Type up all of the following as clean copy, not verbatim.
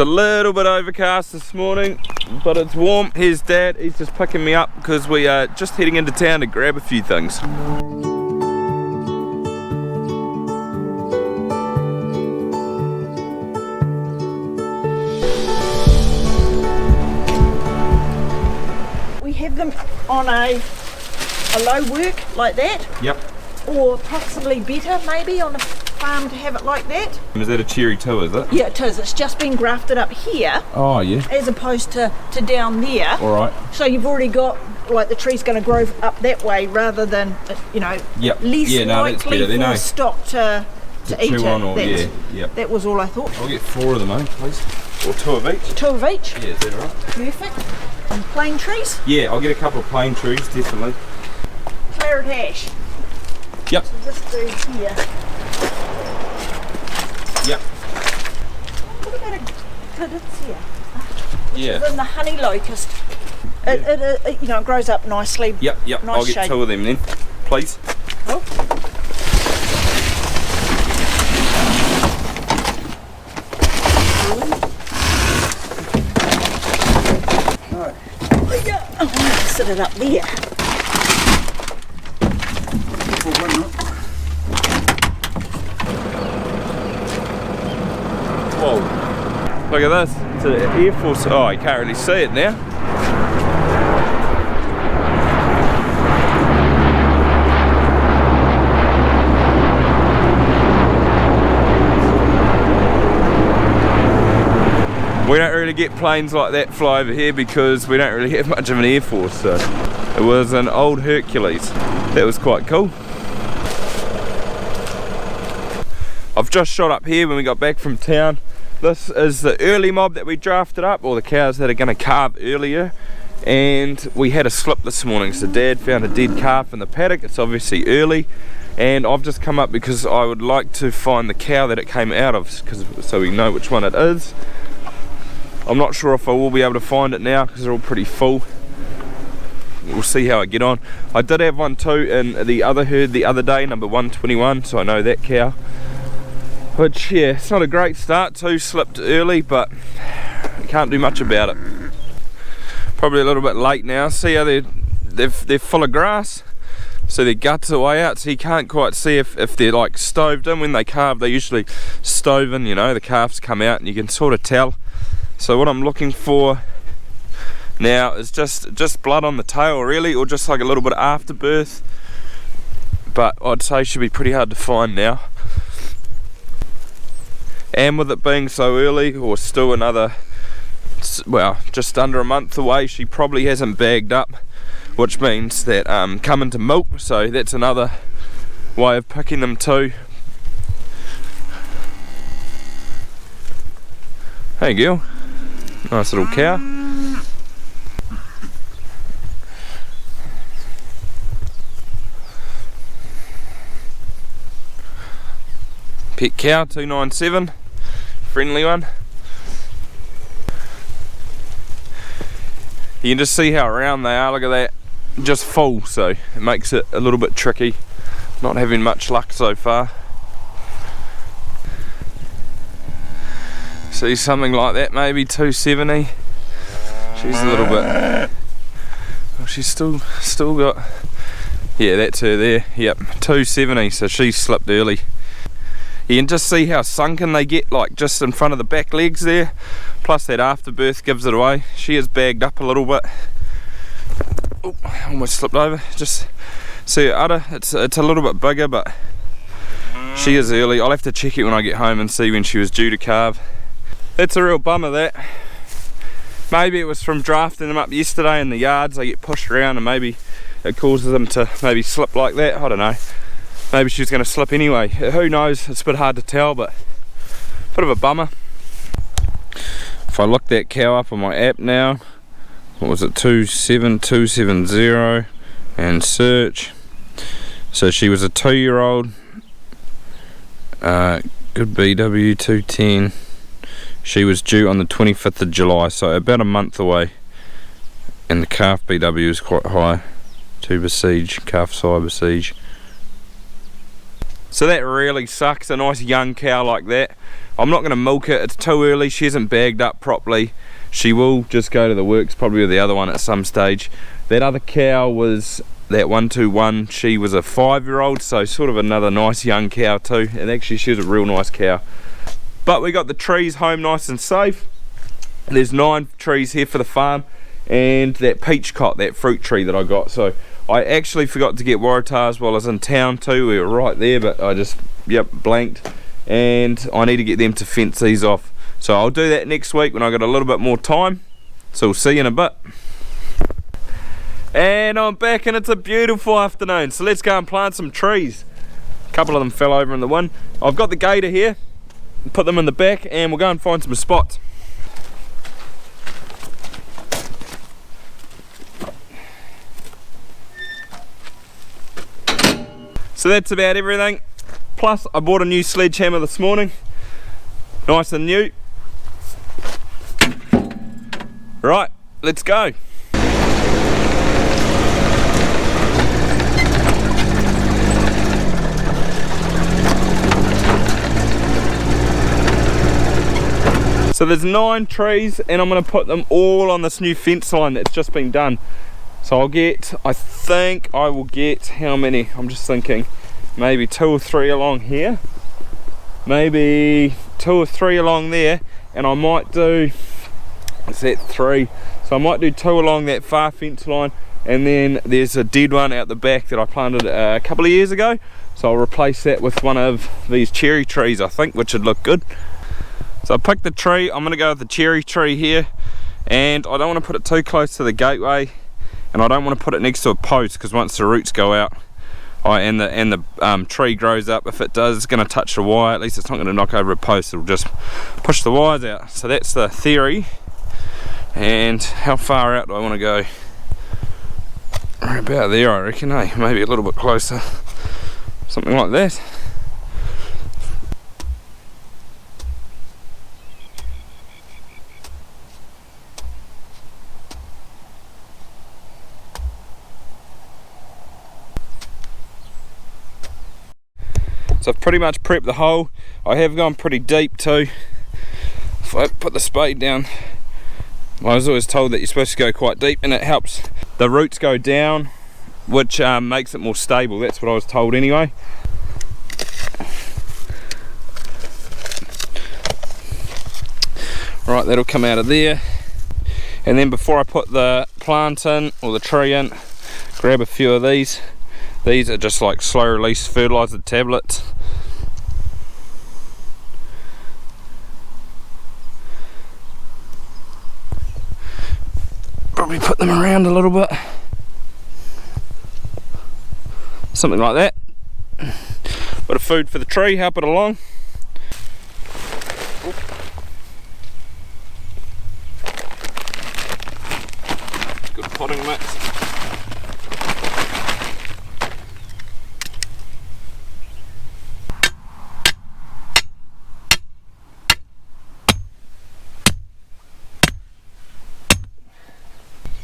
It's a little bit overcast this morning, but it's warm. Here's Dad, he's just picking me up because we are just heading into town to grab a few things. We have them on a low work like that. Yep. Or possibly better maybe on a farm to have it like that. Is that a cherry too, is it? Yeah, it is. It's just been grafted up here. Oh yeah. As opposed to down there. Alright. So you've already got, like, the tree's going to grow up that way rather than, you know, yep. less likely for no. stock to eat it. On, or, yeah, yep. That was all I thought. I'll get 4 of them, eh, please? Or 2 of each? 2 of each? Yeah, is that right? Perfect. And plain trees? Yeah, I'll get a couple of plain trees, definitely. Claret ash. Yep. So this dude here. Yep. What about a caduceus? Yeah. Then the honey locust. It you know, it grows up nicely. Yep. Nice I'll get shape. 2 of them then, please. Oh. I'm going to sit it up there. Whoa. Look at this. It's an Air Force. Oh, you can't really see it now. We don't really get planes like that fly over here because we don't really have much of an Air Force, so it was an old Hercules. That was quite cool. I've just shot up here when we got back from town. This is the early mob that we drafted up, or the cows that are going to calve earlier, and we had a slip this morning, so Dad found a dead calf in the paddock. It's obviously early, and I've just come up because I would like to find the cow that it came out of, so we know which one it is. I'm not sure if I will be able to find it now because they're all pretty full. We'll see how I get on. I did have one too in the other herd the other day, number 121, so I know that cow. Which, yeah, it's not a great start too, slipped early, but can't do much about it. Probably a little bit late now. See how they're full of grass, so their guts are way out, so you can't quite see if they're like stoved in. When they calve, they usually stove in, you know, the calves come out and you can sort of tell. So what I'm looking for now is just blood on the tail really, or just like a little bit of afterbirth, but I'd say should be pretty hard to find now. And with it being so early, or still another, well, just under a month away, she probably hasn't bagged up, which means that coming to milk, so that's another way of picking them too. Hey girl. Nice little cow. Pet cow 297, friendly one. You can just see how round they are, look at that, just full, so it makes it a little bit tricky, not having much luck so far. See something like that, maybe 270. She's a little bit, well, she's still got, yeah, that's her there, yep, 270, so she slipped early. You can just see how sunken they get, like just in front of the back legs there, plus that afterbirth gives it away. She is bagged up a little bit. Oh, almost slipped over. Just see her udder, it's a little bit bigger, but she is early. I'll have to check it when I get home and see when she was due to calve. That's a real bummer, that. Maybe it was from drafting them up yesterday in the yards. They get pushed around and maybe it causes them to maybe slip like that. I don't know. Maybe she was going to slip anyway. Who knows? It's a bit hard to tell, but a bit of a bummer. If I look that cow up on my app now, what was it, 27270, and search. So she was a 2-year-old, good BW 210. She was due on the 25th of July, so about a month away, and the calf BW is quite high. To besiege, calf side besiege. So that really sucks, a nice young cow like that. I'm not going to milk it, it's too early, she hasn't bagged up properly. She will just go to the works probably with the other one at some stage. That other cow was that 121, she was a 5-year-old, so sort of another nice young cow too, and actually she was a real nice cow. But we got the trees home nice and safe. There's 9 trees here for the farm, and that peach cot, that fruit tree that I got. So I actually forgot to get waratahs while I was in town too. We were right there, but I just blanked, and I need to get them to fence these off. So I'll do that next week when I got a little bit more time. So we'll see you in a bit. And I'm back, and it's a beautiful afternoon, so let's go and plant some trees. A couple of them fell over in the wind. I've got the gator here, put them in the back, and we'll go and find some spots. So that's about everything. Plus I bought a new sledgehammer this morning, nice and new. Right, let's go. So there's 9 trees, and I'm going to put them all on this new fence line that's just been done. So I'll get, I think I will get, how many? I'm just thinking, maybe 2 or 3 along here. Maybe 2 or 3 along there, and I might do, is that 3? So I might do 2 along that far fence line, and then there's a dead one out the back that I planted a couple of years ago. So I'll replace that with one of these cherry trees, I think, which would look good. So I picked the tree. I'm going to go with the cherry tree here, and I don't want to put it too close to the gateway, and I don't want to put it next to a post, because once the roots go out and the tree grows up, if it does, it's going to touch the wire. At least it's not going to knock over a post, it'll just push the wires out. So that's the theory. And how far out do I want to go? Right about there, I reckon, eh? Maybe a little bit closer, something like that. So I've pretty much prepped the hole. I have gone pretty deep too. If I put the spade down, I was always told that you're supposed to go quite deep, and it helps the roots go down, which makes it more stable. That's what I was told anyway. Right, that'll come out of there. And then before I put the plant in, or the tree in, grab a few of these. These are just like slow release fertilizer tablets. Probably put them around a little bit. Something like that. Bit of food for the tree, help it along. Good potting mix.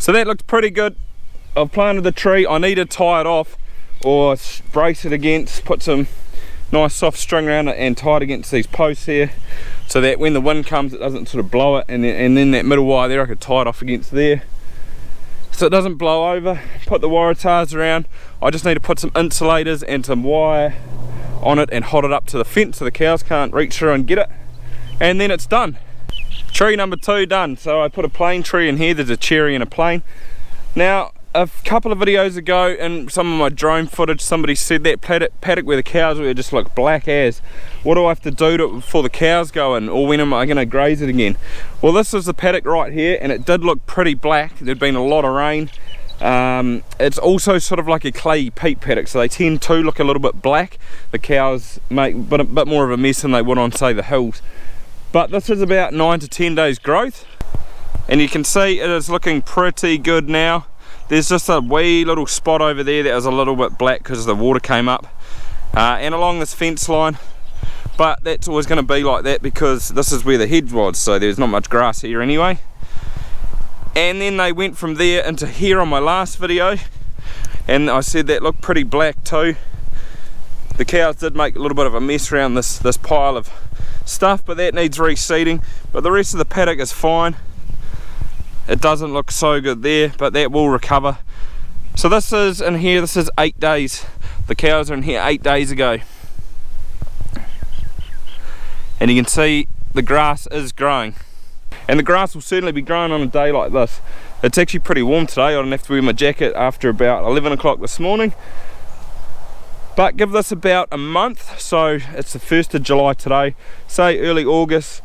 So that looked pretty good. I've planted the tree. I need to tie it off or brace it against, put some nice soft string around it and tie it against these posts here, so that when the wind comes it doesn't sort of blow it, and then that middle wire there I could tie it off against there so it doesn't blow over. Put the waratahs around. I just need to put some insulators and some wire on it and hot it up to the fence so the cows can't reach through and get it, and then it's done. Tree number 2 done. So I put a plain tree in here. There's a cherry and a plain. Now a couple of videos ago in some of my drone footage, somebody said that paddock where the cows were just look black as. What do I have to do before the cows go in, or when am I going to graze it again? Well, this is the paddock right here, and it did look pretty black. There'd been a lot of rain. It's also sort of like a clayey peat paddock, so they tend to look a little bit black. The cows make a bit more of a mess than they would on, say, the hills. But this is about 9 to 10 days growth, and you can see it is looking pretty good now. There's just a wee little spot over there that was a little bit black because the water came up, and along this fence line, but that's always going to be like that because this is where the hedge was, so there's not much grass here anyway. And then they went from there into here on my last video, and I said that looked pretty black too. The cows did make a little bit of a mess around this pile of stuff, but that needs reseeding. But the rest of the paddock is fine. It doesn't look so good there, but that will recover. So this is in here, this is 8 days. The cows are in here 8 days ago. And you can see the grass is growing. And the grass will certainly be growing on a day like this. It's actually pretty warm today. I don't have to wear my jacket after about 11 o'clock this morning. But give this about a month, so it's the 1st of July today. Say early August,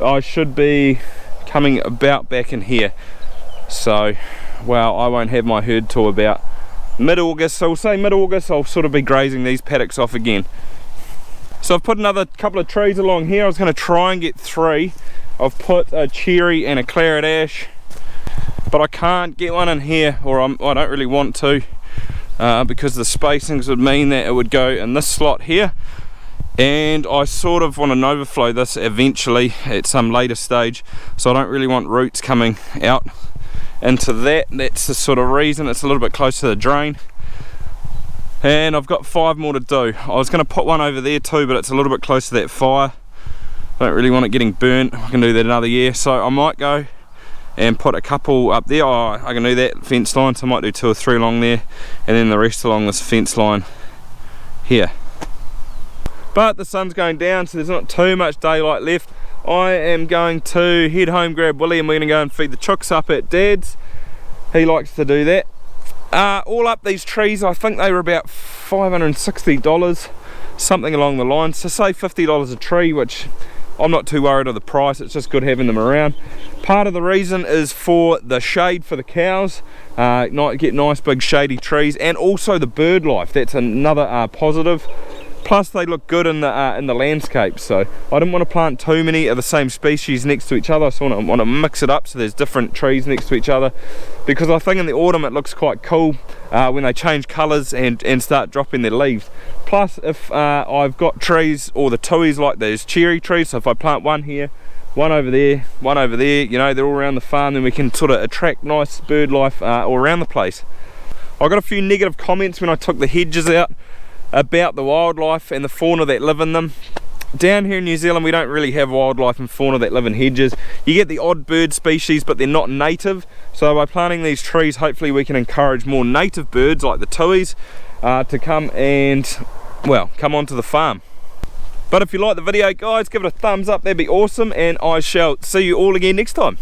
I should be coming about back in here. So, well, I won't have my herd till about mid-August. So we'll say mid-August, I'll sort of be grazing these paddocks off again. So I've put another couple of trees along here. I was going to try and get 3. I've put a cherry and a claret ash, but I can't get one in here, or I don't really want to. Because the spacings would mean that it would go in this slot here, and I sort of want to overflow this eventually at some later stage, so I don't really want roots coming out into that. That's the sort of reason. It's a little bit close to the drain, and I've got 5 more to do. I was going to put one over there too, but it's a little bit close to that fire. I don't really want it getting burnt. I can do that another year, so I might go and put a couple up there. Oh, I can do that fence line, so I might do 2 or 3 along there, and then the rest along this fence line here. But the sun's going down, so there's not too much daylight left. I am going to head home, grab Willie, and we're going to go and feed the chooks up at Dad's. He likes to do that. All up these trees, I think they were about $560, something along the lines. So say $50 a tree, which I'm not too worried of the price. It's just good having them around. Part of the reason is for the shade for the cows, get nice big shady trees, and also the bird life. That's another positive. Plus they look good in the landscape. So I didn't want to plant too many of the same species next to each other. So I want to mix it up so there's different trees next to each other, because I think in the autumn it looks quite cool when they change colours and start dropping their leaves. Plus if I've got trees, or the tuis, like those cherry trees, so if I plant one here, one over there, you know, they're all around the farm, then we can sort of attract nice bird life all around the place. I got a few negative comments when I took the hedges out about the wildlife and the fauna that live in them. Down here in New Zealand we don't really have wildlife and fauna that live in hedges. You get the odd bird species, but they're not native. So by planting these trees, hopefully we can encourage more native birds like the tuis to come and, well, come onto the farm. But if you like the video, guys, give it a thumbs up, that'd be awesome, and I shall see you all again next time.